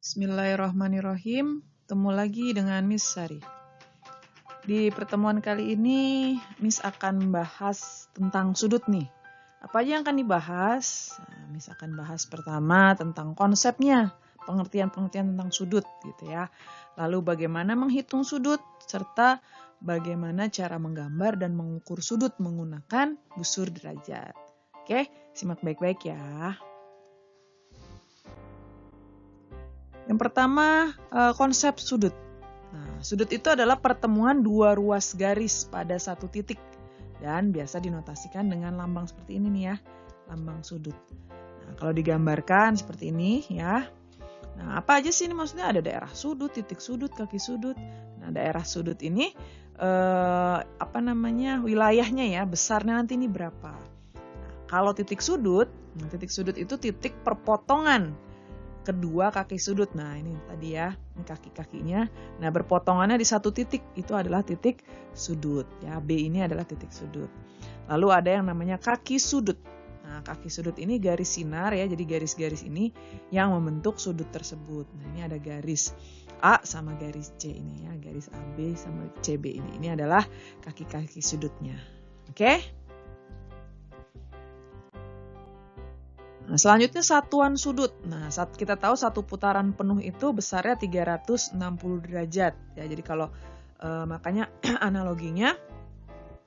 Bismillahirrahmanirrahim. Ketemu lagi dengan Miss Sari. Di pertemuan kali ini, Miss akan membahas tentang sudut nih. Apa aja yang akan dibahas? Miss akan bahas pertama tentang konsepnya, pengertian-pengertian tentang sudut gitu ya. Lalu bagaimana menghitung sudut, serta bagaimana cara menggambar dan mengukur sudut menggunakan busur derajat. Oke, simak baik-baik ya. Yang pertama, konsep sudut. Nah, sudut itu adalah pertemuan dua ruas garis pada satu titik dan biasa dinotasikan dengan lambang seperti ini nih ya, lambang sudut. Nah, kalau digambarkan seperti ini ya. Nah, apa aja sih ini maksudnya? Ada daerah sudut, titik sudut, kaki sudut. Nah, daerah sudut ini wilayahnya ya, besarnya nanti ini berapa. Nah, kalau titik sudut itu titik perpotongan kedua kaki sudut. Nah, ini tadi ya, ini kaki-kakinya. Nah, berpotongannya di satu titik, itu adalah titik sudut. Ya, B ini adalah titik sudut. Lalu ada yang namanya kaki sudut. Nah, kaki sudut ini garis sinar ya, jadi garis-garis ini yang membentuk sudut tersebut. Nah, ini ada garis A sama garis C ini ya, garis AB sama CB ini. Ini adalah kaki-kaki sudutnya. Oke? Nah, selanjutnya satuan sudut. Nah, saat kita tahu satu putaran penuh itu besarnya 360 derajat. Ya, jadi kalau makanya analoginya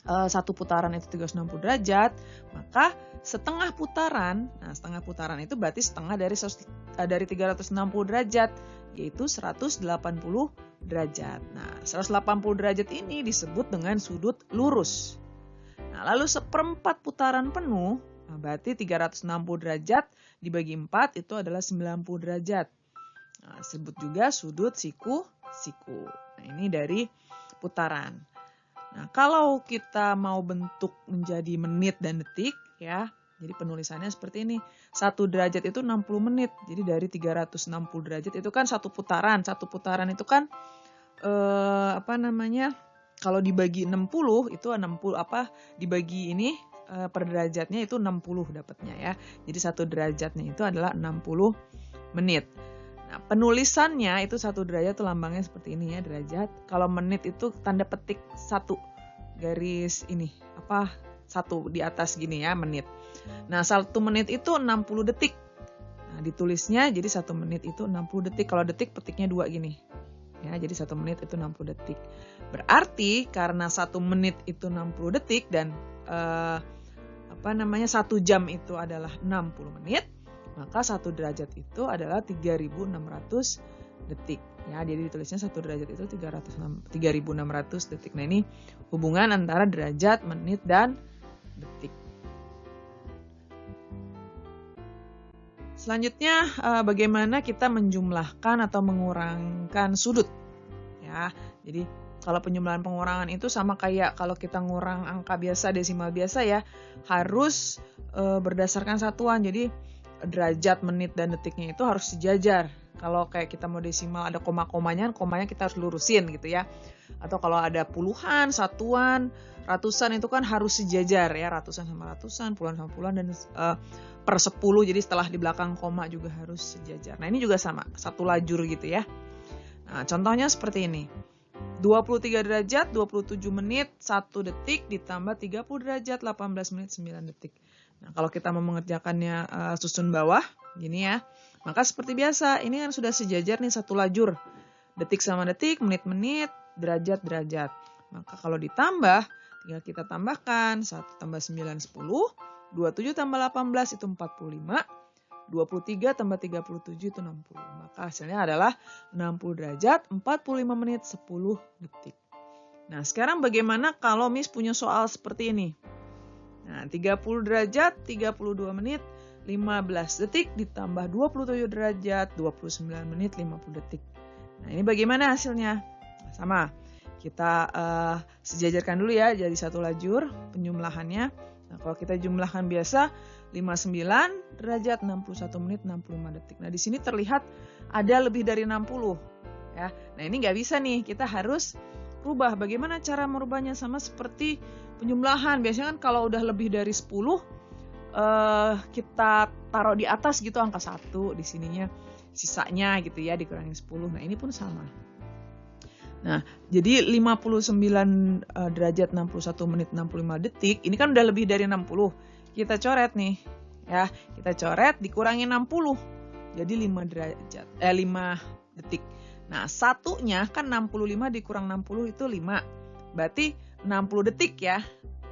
satu putaran itu 360 derajat, maka setengah putaran, nah setengah putaran itu berarti setengah dari 360 derajat, yaitu 180 derajat. Nah, 180 derajat ini disebut dengan sudut lurus. Nah, lalu seperempat putaran penuh, nah, berarti 360 derajat dibagi 4 itu adalah 90 derajat. Nah, sebut juga sudut siku-siku. Nah, ini dari putaran. Nah, kalau kita mau bentuk menjadi menit dan detik ya, jadi penulisannya seperti ini. 1 derajat itu 60 menit. Jadi dari 360 derajat itu kan satu putaran. Satu putaran itu kan kalau dibagi 60 itu 60 dibagi ini per derajatnya itu 60 dapatnya ya. Jadi 1 derajatnya itu adalah 60 menit. Nah, penulisannya itu 1 derajat itu lambangnya seperti ini ya, derajat. Kalau menit itu tanda petik 1 garis ini, 1 di atas gini ya, menit. Nah, 1 menit itu 60 detik. Nah, ditulisnya jadi 1 menit itu 60 detik. Kalau detik petiknya 2 gini. Ya, jadi 1 menit itu 60 detik. Berarti karena 1 menit itu 60 detik dan 1 jam itu adalah 60 menit, maka 1 derajat itu adalah 3.600 detik. Ya, jadi ditulisnya 1 derajat itu 3.600 detik. Nah, ini hubungan antara derajat, menit, dan detik. Selanjutnya, bagaimana kita menjumlahkan atau mengurangkan sudut. Ya, jadi kalau penjumlahan pengurangan itu sama kayak kalau kita ngurang angka biasa, desimal biasa ya, harus berdasarkan satuan. Jadi derajat, menit, dan detiknya itu harus sejajar. Kalau kayak kita mau desimal ada komanya kita harus lurusin gitu ya. Atau kalau ada puluhan, satuan, ratusan itu kan harus sejajar ya, ratusan sama ratusan, puluhan sama puluhan, dan per 10, jadi setelah di belakang koma juga harus sejajar. Nah, ini juga sama, satu lajur gitu ya. Nah, contohnya seperti ini. 23 derajat, 27 menit, 1 detik, ditambah 30 derajat, 18 menit, 9 detik. Nah, kalau kita mau mengerjakannya susun bawah, gini ya, maka seperti biasa, ini kan sudah sejajar nih satu lajur. Detik sama detik, menit-menit, derajat-derajat. Maka kalau ditambah, tinggal kita tambahkan, 1 tambah 9, 10, 27 tambah 18 itu 45, 23 tambah 37 itu 60. Maka hasilnya adalah 60 derajat, 45 menit, 10 detik. Nah, sekarang bagaimana kalau Miss punya soal seperti ini? Nah, 30 derajat, 32 menit, 15 detik, ditambah 27 derajat, 29 menit, 50 detik. Nah, ini bagaimana hasilnya? Nah, sama. Kita sejajarkan dulu ya, jadi satu lajur penjumlahannya. Nah, kalau kita jumlahkan biasa, 59 derajat, 61 menit, 65 detik. Nah, di sini terlihat ada lebih dari 60. Ya. Nah, ini nggak bisa nih, kita harus rubah. Bagaimana cara merubahnya? Sama seperti penjumlahan. Biasanya kan kalau udah lebih dari 10, kita taruh di atas gitu angka 1, di sininya sisanya gitu ya dikurangi 10. Nah, ini pun sama. Nah, jadi 59 derajat 61 menit 65 detik, ini kan udah lebih dari 60. Kita coret nih. Ya, kita coret dikurangi 60. Jadi 5 detik. Nah, satunya kan 65 dikurang 60 itu 5. Berarti 60 detik ya.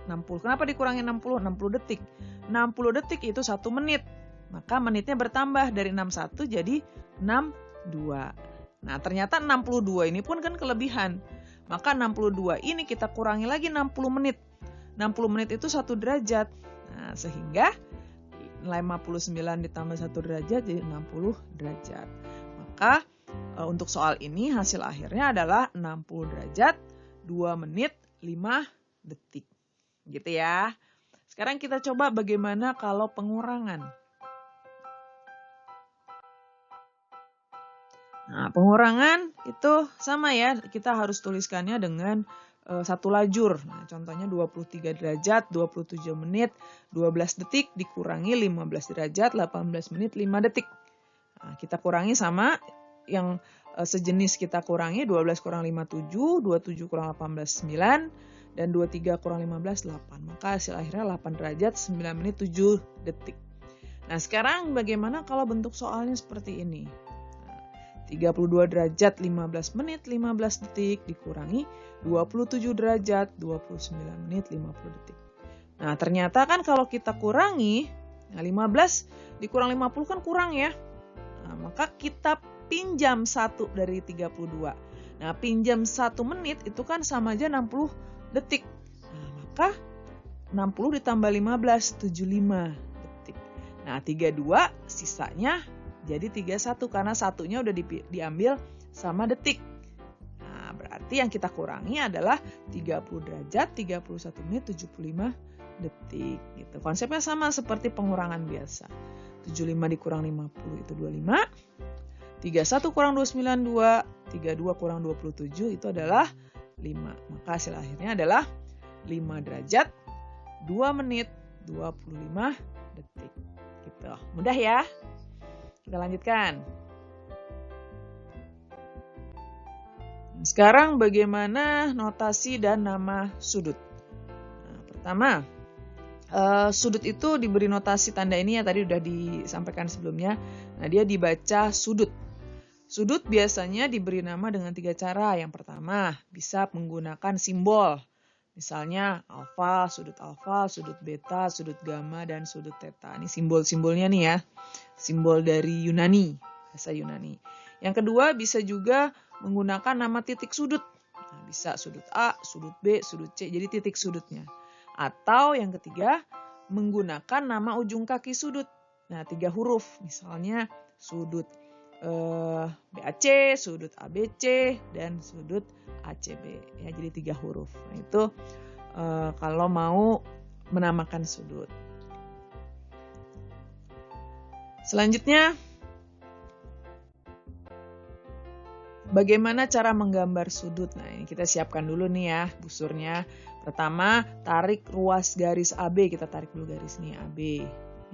60. Kenapa dikurangi 60? 60 detik. 60 detik itu 1 menit. Maka menitnya bertambah dari 61 jadi 62. Nah, ternyata 62 ini pun kan kelebihan. Maka 62 ini kita kurangi lagi 60 menit. 60 menit itu 1 derajat. Nah, sehingga 59 ditambah 1 derajat jadi 60 derajat. Maka untuk soal ini hasil akhirnya adalah 60 derajat 2 menit 5 detik. Gitu ya. Sekarang kita coba bagaimana kalau pengurangan. Nah, pengurangan itu sama ya, kita harus tuliskannya dengan satu lajur. Nah, contohnya 23 derajat, 27 menit, 12 detik dikurangi 15 derajat, 18 menit, 5 detik. Nah, kita kurangi sama yang sejenis kita kurangi, 12 kurang 5, 7, 27 kurang 18, 9, dan 23 kurang 15, 8. Maka hasil akhirnya 8 derajat, 9 menit, 7 detik. Nah, sekarang bagaimana kalau bentuk soalnya seperti ini? 32 derajat 15 menit 15 detik dikurangi 27 derajat 29 menit 50 detik. Nah, ternyata kan kalau kita kurangi, nah 15 dikurang 50 kan kurang ya. Nah, maka kita pinjam 1 dari 32. Nah, pinjam 1 menit itu kan sama aja 60 detik. Nah, maka 60 ditambah 15, 75 detik. Nah, 32 sisanya jadi 31 karena satunya udah diambil sama detik. Nah, berarti yang kita kurangi adalah 30 derajat, 31 menit, 75 detik. Gitu. Konsepnya sama seperti pengurangan biasa. 75 dikurang 50 itu 25. 31 kurang 29, 2. 32 kurang 27 itu adalah 5. Maka hasil akhirnya adalah 5 derajat, 2 menit, 25 detik. Gitu. Mudah ya? Kita lanjutkan. Sekarang bagaimana notasi dan nama sudut? Nah, pertama, sudut itu diberi notasi tanda ini ya tadi udah disampaikan sebelumnya. Nah, dia dibaca sudut. Sudut biasanya diberi nama dengan 3 cara. Yang pertama, bisa menggunakan simbol. Misalnya alfa, sudut beta, sudut gamma, dan sudut theta. Ini simbol-simbolnya nih ya. Simbol dari Yunani, bahasa Yunani. Yang kedua bisa juga menggunakan nama titik sudut. Nah, bisa sudut A, sudut B, sudut C, jadi titik sudutnya. Atau yang ketiga menggunakan nama ujung kaki sudut. Nah, 3 huruf, misalnya sudut BAC, sudut ABC, dan sudut ACB. Ya, jadi 3 huruf. Nah, itu kalau mau menamakan sudut. Selanjutnya, bagaimana cara menggambar sudut? Nah, ini kita siapkan dulu nih ya busurnya. Pertama, tarik ruas garis AB. Kita tarik dulu garis nih AB.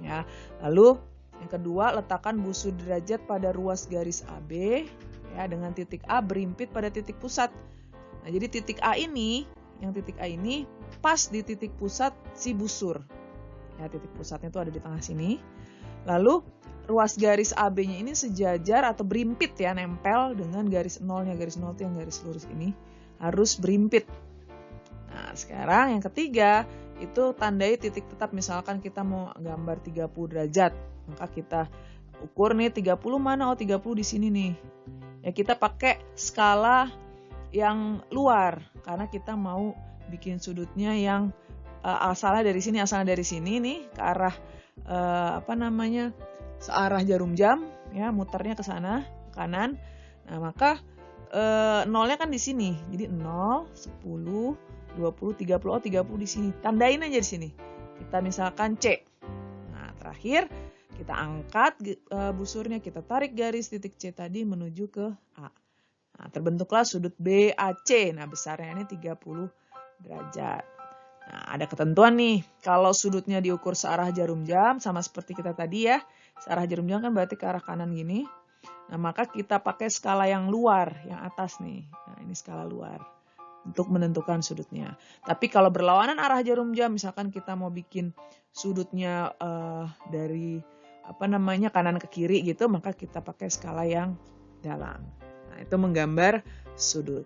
Ya. Lalu yang kedua, letakkan busur derajat pada ruas garis AB ya dengan titik A berimpit pada titik pusat. Nah, jadi titik A ini, yang titik A ini pas di titik pusat si busur. Ya, titik pusatnya itu ada di tengah sini. Lalu ruas garis AB-nya ini sejajar atau berimpit ya, nempel dengan garis nolnya. Garis nol itu yang garis lurus ini harus berimpit. Nah, sekarang yang ketiga itu tandai titik tetap. Misalkan kita mau gambar 30 derajat, maka kita ukur nih 30 mana? Oh, 30 di sini nih. Ya, kita pakai skala yang luar karena kita mau bikin sudutnya yang asalnya dari sini nih ke arah searah jarum jam ya, muternya ke sana kanan. Nah, maka nolnya kan di sini. Jadi 0, 10, 20, 30. Oh, 30 di sini. Tandain aja di sini. Kita misalkan C. Nah, terakhir kita angkat busurnya, kita tarik garis titik C tadi menuju ke A. Nah, terbentuklah sudut BAC. Nah, besarnya ini 30 derajat. Nah, ada ketentuan nih, kalau sudutnya diukur searah jarum jam, sama seperti kita tadi ya, searah jarum jam kan berarti ke arah kanan gini. Nah, maka kita pakai skala yang luar, yang atas nih. Nah, ini skala luar untuk menentukan sudutnya. Tapi kalau berlawanan arah jarum jam, misalkan kita mau bikin sudutnya dari kanan ke kiri gitu, maka kita pakai skala yang dalam. Nah, itu menggambar sudut.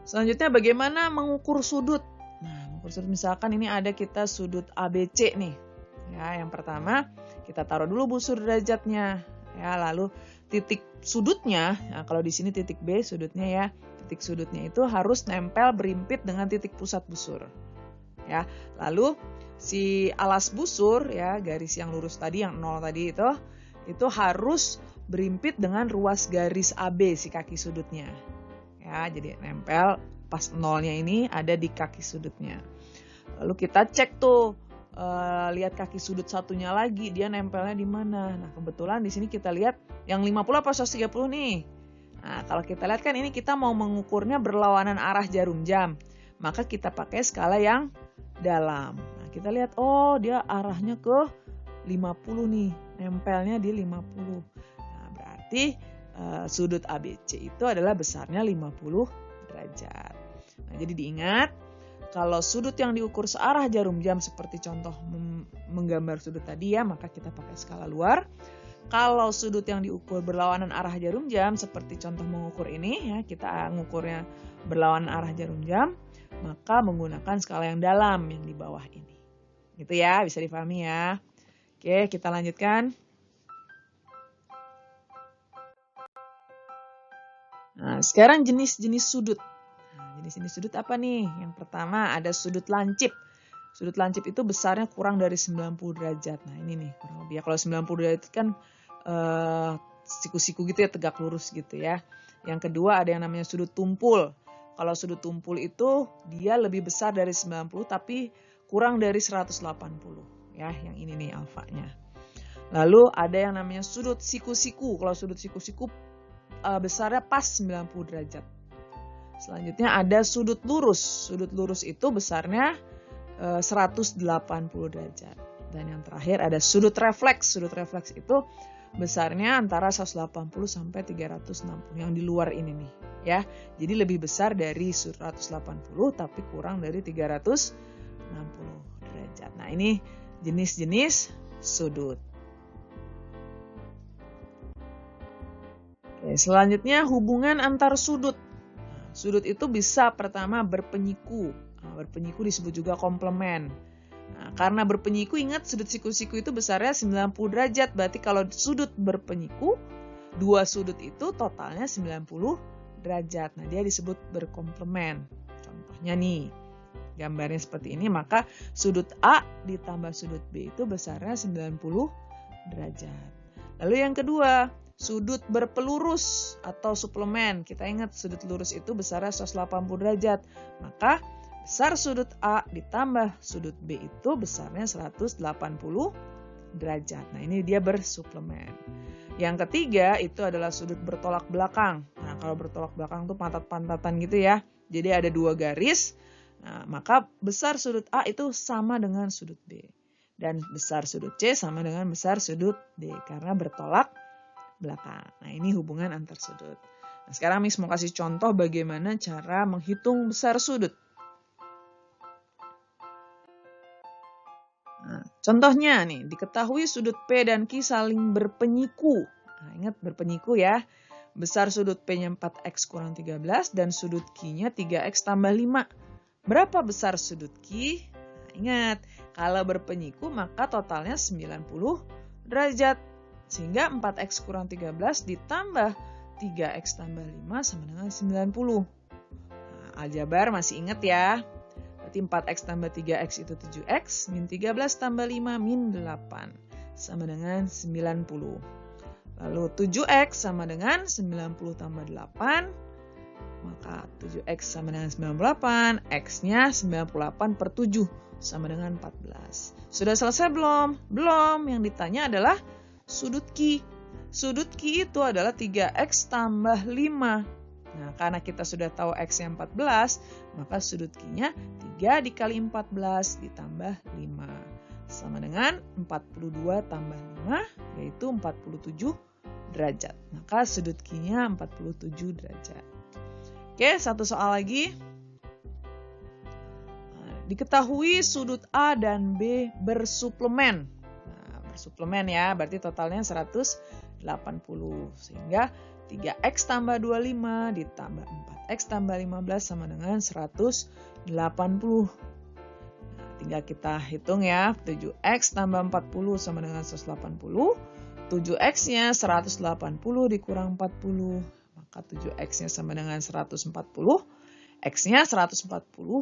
Selanjutnya bagaimana mengukur sudut? Nah, mengukur sudut misalkan ini ada kita sudut ABC nih. Ya, yang pertama kita taruh dulu busur derajatnya. Ya, lalu titik sudutnya, nah kalau di sini titik B sudutnya ya, titik sudutnya itu harus nempel berimpit dengan titik pusat busur. Ya, lalu si alas busur ya, garis yang lurus tadi yang 0 tadi itu harus berimpit dengan ruas garis AB si kaki sudutnya. Ya, jadi nempel pas 0-nya ini ada di kaki sudutnya. Lalu kita cek tuh, lihat kaki sudut satunya lagi, dia nempelnya di mana. Nah, kebetulan di sini kita lihat yang 50 apa 130 nih. Nah, kalau kita lihat kan ini kita mau mengukurnya berlawanan arah jarum jam. Maka kita pakai skala yang dalam. Nah, kita lihat, oh dia arahnya ke 50 nih, nempelnya di 50. Nah, berarti sudut ABC itu adalah besarnya 50 derajat. Nah, jadi diingat, kalau sudut yang diukur searah jarum jam seperti contoh menggambar sudut tadi ya, maka kita pakai skala luar. Kalau sudut yang diukur berlawanan arah jarum jam seperti contoh mengukur ini ya, kita mengukurnya berlawanan arah jarum jam, maka menggunakan skala yang dalam yang di bawah ini. Gitu ya, bisa dipahami ya. Oke, kita lanjutkan. Nah, sekarang jenis-jenis sudut. Nah, jenis-jenis sudut apa nih? Yang pertama ada sudut lancip. Sudut lancip itu besarnya kurang dari 90 derajat. Nah, ini nih kurang lebih ya. Kalau 90 derajat kan siku-siku gitu ya, tegak lurus gitu ya. Yang kedua ada yang namanya sudut tumpul. Kalau sudut tumpul itu dia lebih besar dari 90 tapi kurang dari 180 ya. Yang ini nih alfanya. Lalu ada yang namanya sudut siku-siku. Kalau sudut siku-siku besarnya pas 90 derajat. Selanjutnya ada sudut lurus. Sudut lurus itu besarnya 180 derajat. Dan yang terakhir ada sudut refleks. Sudut refleks itu besarnya antara 180 sampai 360 yang di luar ini nih ya. Jadi lebih besar dari 180 tapi kurang dari 360 derajat. Nah, ini jenis-jenis sudut. Oke, selanjutnya hubungan antar sudut. Sudut itu bisa pertama berpenyiku. Nah, berpenyiku disebut juga komplement. Nah, karena berpenyiku ingat sudut siku-siku itu besarnya 90 derajat. Berarti kalau sudut berpenyiku, dua sudut itu totalnya 90 derajat. Nah, dia disebut berkomplement. Contohnya nih, gambarnya seperti ini. Maka sudut A ditambah sudut B itu besarnya 90 derajat. Lalu yang kedua, sudut berpelurus atau suplemen. Kita ingat sudut lurus itu besarnya 180 derajat. Maka besar sudut A ditambah sudut B itu besarnya 180 derajat. Nah, ini dia bersuplemen. Yang ketiga itu adalah sudut bertolak belakang. Nah, kalau bertolak belakang itu pantat-pantatan gitu ya. Jadi ada dua garis. Nah, maka besar sudut A itu sama dengan sudut B. Dan besar sudut C sama dengan besar sudut D. Karena bertolak belakang. Nah, ini hubungan antar sudut. Nah, sekarang Miss mau kasih contoh bagaimana cara menghitung besar sudut. Nah, contohnya nih, diketahui sudut P dan Q saling berpenyiku. Nah, ingat berpenyiku ya. Besar sudut P-nya 4x kurang 13 dan sudut Q-nya 3x tambah 5. Berapa besar sudut Q? Nah, ingat, kalau berpenyiku maka totalnya 90 derajat. Sehingga 4x kurang 13 ditambah 3x tambah 5 sama dengan 90. Nah, aljabar masih ingat ya. Berarti 4x tambah 3x itu 7x, min 13 tambah 5 min 8. Sama dengan 90. Lalu 7x sama dengan 90 tambah 8. Maka 7x sama dengan 98, x-nya 98 per 7 sama dengan 14. Sudah selesai belum? Belum. Yang ditanya adalah sudut Q. Sudut Q itu adalah 3x tambah 5. Nah, karena kita sudah tahu X-nya 14, maka sudut Q-nya 3 dikali 14 ditambah 5. Sama dengan 42 tambah 5, yaitu 47 derajat. Maka sudut Q-nya 47 derajat. Oke, satu soal lagi. Nah, diketahui sudut A dan B bersuplemen. Nah, bersuplemen ya, berarti totalnya 180. Sehingga 3X tambah 25 ditambah 4X tambah 15 sama dengan 180. Nah, tinggal kita hitung ya. 7X tambah 40 sama dengan 180. 7X-nya 180 dikurang 40. Maka 7X-nya sama dengan 140. X-nya 140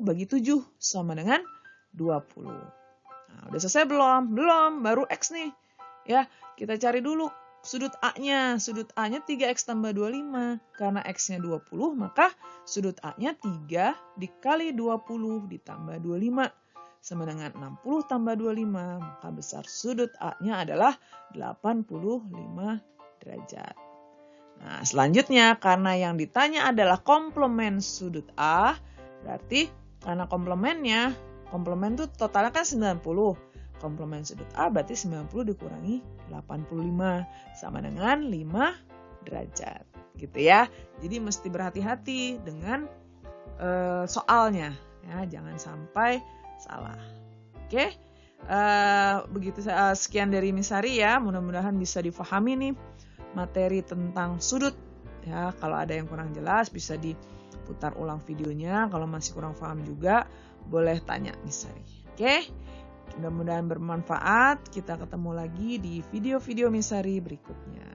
bagi 7 sama dengan 20. Nah, udah selesai belum? Belum, baru X nih. Ya, kita cari dulu sudut A-nya. Sudut A-nya 3X tambah 25. Karena X-nya 20, maka sudut A-nya 3 dikali 20 ditambah 25. Sama dengan 60 tambah 25. Maka besar sudut A-nya adalah 85 derajat. Nah, selanjutnya karena yang ditanya adalah komplement sudut A, berarti karena komplement itu totalnya kan 90. Komplement sudut A berarti 90 dikurangi 85 sama dengan 5 derajat. Gitu ya. Jadi mesti berhati-hati dengan soalnya. Ya, jangan sampai salah. Oke. Begitu sekian dari Misari ya. Mudah-mudahan bisa difahami nih materi tentang sudut. Ya, kalau ada yang kurang jelas bisa diputar ulang videonya. Kalau masih kurang paham juga boleh tanya Misari. Oke. Mudah-mudahan bermanfaat. Kita ketemu lagi di video-video Misari berikutnya.